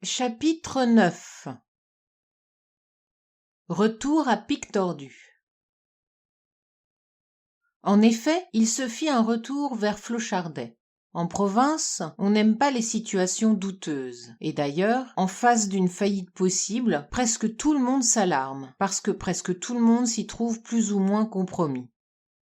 Chapitre 9. Retour à Pic-Tordu. En effet, il se fit un retour vers Flochardey. En province, on n'aime pas les situations douteuses. Et d'ailleurs, en face d'une faillite possible, presque tout le monde s'alarme, parce que presque tout le monde s'y trouve plus ou moins compromis.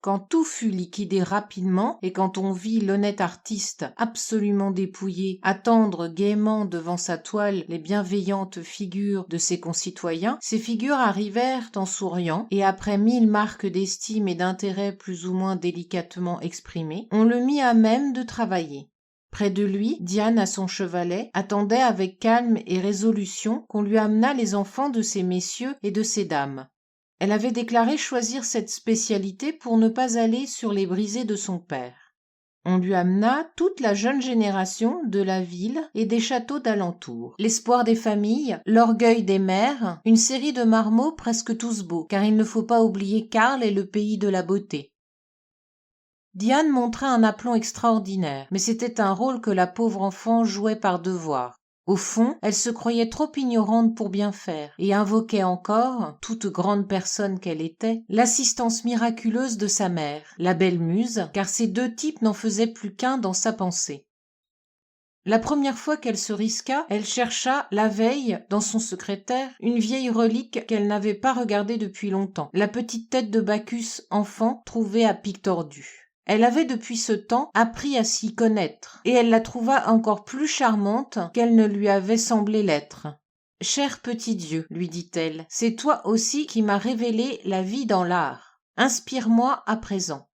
Quand tout fut liquidé rapidement et quand on vit l'honnête artiste absolument dépouillé attendre gaiement devant sa toile les bienveillantes figures de ses concitoyens, ces figures arrivèrent en souriant et après 1000 marques d'estime et d'intérêt plus ou moins délicatement exprimées, on le mit à même de travailler. Près de lui, Diane à son chevalet attendait avec calme et résolution qu'on lui amenât les enfants de ces messieurs et de ces dames. Elle avait déclaré choisir cette spécialité pour ne pas aller sur les brisées de son père. On lui amena toute la jeune génération de la ville et des châteaux d'alentour, l'espoir des familles, l'orgueil des mères, une série de marmots presque tous beaux, car il ne faut pas oublier qu'Arles est le pays de la beauté. Diane montra un aplomb extraordinaire, mais c'était un rôle que la pauvre enfant jouait par devoir. Au fond, elle se croyait trop ignorante pour bien faire, et invoquait encore, toute grande personne qu'elle était, l'assistance miraculeuse de sa mère, la belle muse, car ces deux types n'en faisaient plus qu'un dans sa pensée. La première fois qu'elle se risqua, elle chercha, la veille, dans son secrétaire, une vieille relique qu'elle n'avait pas regardée depuis longtemps, la petite tête de Bacchus enfant trouvée à Pic-Tordu. Elle avait depuis ce temps appris à s'y connaître, et elle la trouva encore plus charmante qu'elle ne lui avait semblé l'être. « Cher petit Dieu, lui dit-elle, c'est toi aussi qui m'as révélé la vie dans l'art. Inspire-moi à présent. »